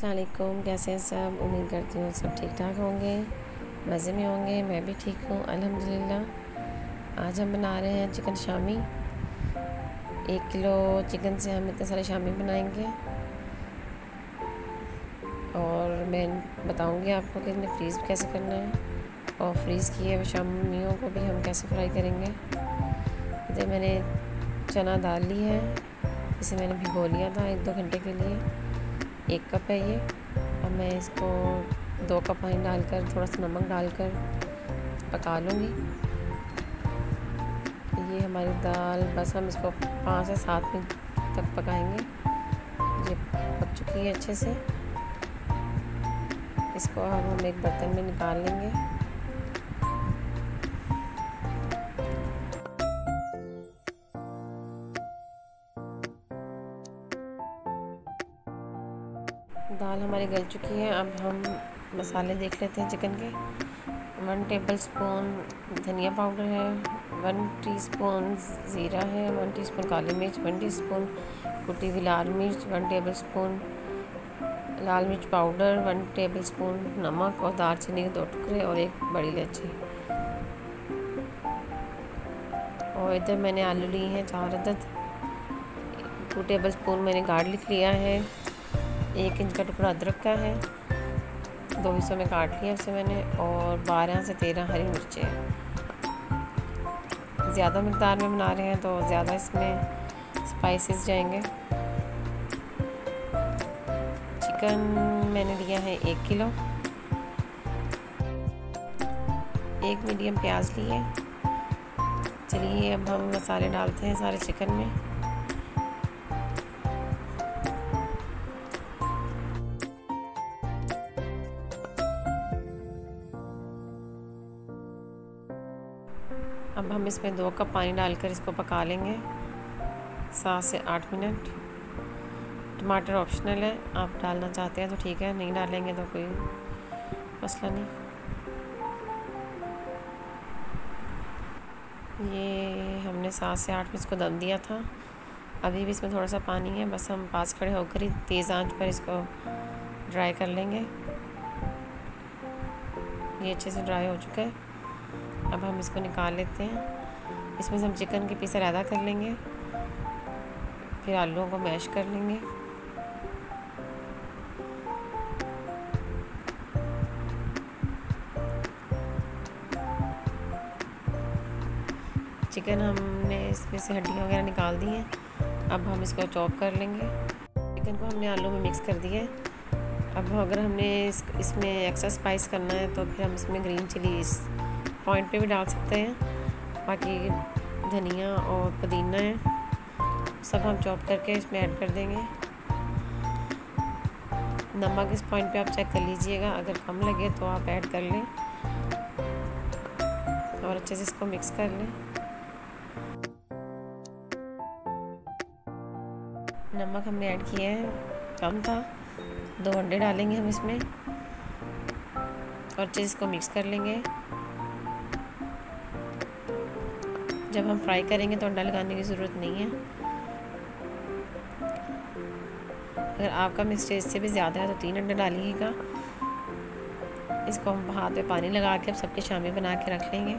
अस्सलाम वालेकुम, कैसे हैं सब। उम्मीद करती हूँ सब ठीक ठाक होंगे, मज़े में होंगे। मैं भी ठीक हूँ अल्हम्दुलिल्लाह। आज हम बना रहे हैं चिकन शामी। 1 किलो चिकन से हम इतने सारे शामी बनाएंगे और मैं बताऊँगी आपको कि इन्हें फ्रीज़ कैसे करना है और फ्रीज़ किए हुए शामियों को भी हम कैसे फ्राई करेंगे। इधर मैंने चना दाल ली है, इसे मैंने भिगो लिया था 1-2 घंटे के लिए। 1 कप है ये। अब मैं इसको 2 कप पानी डालकर थोड़ा सा नमक डालकर पका लूँगी। ये हमारी दाल, बस हम इसको 5 से 7 मिनट तक पकाएंगे। ये पक चुकी है अच्छे से। इसको अब हम एक बर्तन में निकाल लेंगे। दाल हमारी गल चुकी है। अब हम मसाले देख लेते हैं चिकन के। 1 टेबलस्पून धनिया पाउडर है, 1 टीस्पून ज़ीरा है, 1 टीस्पून काली मिर्च, 1 टीस्पून कुटी हुई लाल मिर्च, 1 टेबलस्पून लाल मिर्च पाउडर, 1 टेबलस्पून नमक और दालचीनी के 2 टुकड़े और 1 बड़ी इलायची। और इधर मैंने आलू लिए हैं 4 अदद। 2 टेबलस्पून मैंने गार्लिक लिया है। 1 इंच का टुकड़ा अदरक का है, 2 हिस्सों में काट लिया उसे मैंने। और 12 से 13 हरी मिर्चें। ज़्यादा मिक़दार में बना रहे हैं तो ज़्यादा इसमें स्पाइसेस जाएंगे। चिकन मैंने लिया है 1 किलो। 1 मीडियम प्याज लिए। चलिए अब हम मसाले डालते हैं सारे चिकन में। अब हम इसमें 2 कप पानी डालकर इसको पका लेंगे 7 से 8 मिनट। टमाटर ऑप्शनल है, आप डालना चाहते हैं तो ठीक है, नहीं डालेंगे तो कोई मसला नहीं। ये हमने 7 से 8 मिनट इसको दम दिया था। अभी भी इसमें थोड़ा सा पानी है, बस हम पास खड़े होकर ही तेज़ आंच पर इसको ड्राई कर लेंगे। ये अच्छे से ड्राई हो चुका है। अब हम इसको निकाल लेते हैं। इसमें से हम चिकन के पीस अलग कर लेंगे, फिर आलूओं को मैश कर लेंगे। चिकन हमने इसमें से हड्डियाँ वगैरह निकाल दी हैं। अब हम इसको चॉप कर लेंगे। चिकन को हमने आलू में मिक्स कर दिया है। अब अगर हमने इसमें एक्स्ट्रा स्पाइस करना है तो फिर हम इसमें ग्रीन चिली इस पॉइंट पे भी डाल सकते हैं। बाकी धनिया और पुदीना है, सब हम चॉप करके इसमें ऐड कर देंगे। नमक इस पॉइंट पे आप चेक कर लीजिएगा, अगर कम लगे तो आप ऐड कर लें और अच्छे से इसको मिक्स कर लें। नमक हमने ऐड किया है, कम था, 2 अंडे डालेंगे हम इसमें और अच्छे से इसको मिक्स कर लेंगे। जब हम फ्राई करेंगे तो अंडा लगाने की ज़रूरत नहीं है। अगर आपका मिक्सचर इससे भी ज़्यादा है तो 3 अंडे डालिएगा। इसको हम हाथ में पानी लगा के अब सबके शामी बना के रख लेंगे।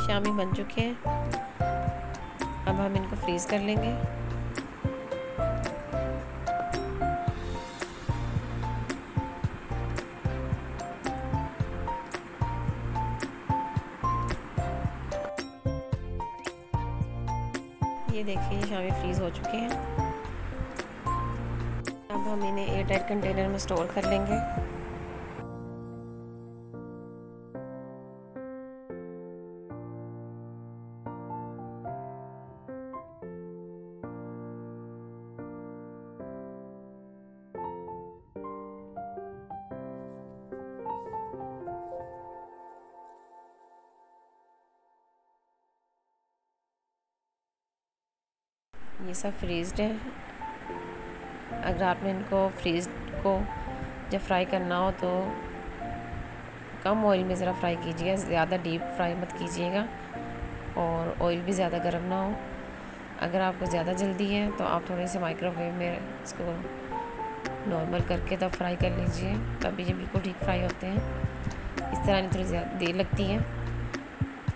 शामी बन चुके हैं। अब हम इनको फ्रीज़ कर लेंगे। ये देखिए, ये शामी फ्रीज़ हो चुके हैं। अब हम इन्हें एयरटाइट कंटेनर में स्टोर कर लेंगे। ये सब फ्रीज़्ड है। अगर आपने इनको फ्रीज़ को जब फ्राई करना हो तो कम ऑयल में ज़रा फ्राई कीजिएगा, ज़्यादा डीप फ्राई मत कीजिएगा और ऑयल भी ज़्यादा गर्म ना हो। अगर आपको ज़्यादा जल्दी है तो आप थोड़े से माइक्रोवेव में इसको नॉर्मल करके तब फ्राई कर लीजिए, तभी ये बिल्कुल ठीक फ्राई होते हैं। इस तरह नहीं थोड़ी ज़्यादा देर लगती है।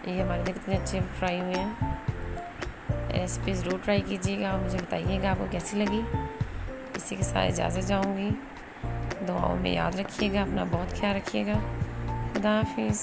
ये हमारे देखते कितने अच्छे फ्राई हुए हैं। रेसिपी ज़रूर ट्राई कीजिएगा और मुझे बताइएगा आपको कैसी लगी। इसी के साथ इजाज़त चाहूँगी। दुआओं में याद रखिएगा, अपना बहुत ख्याल रखिएगा। खुदा हाफिज़।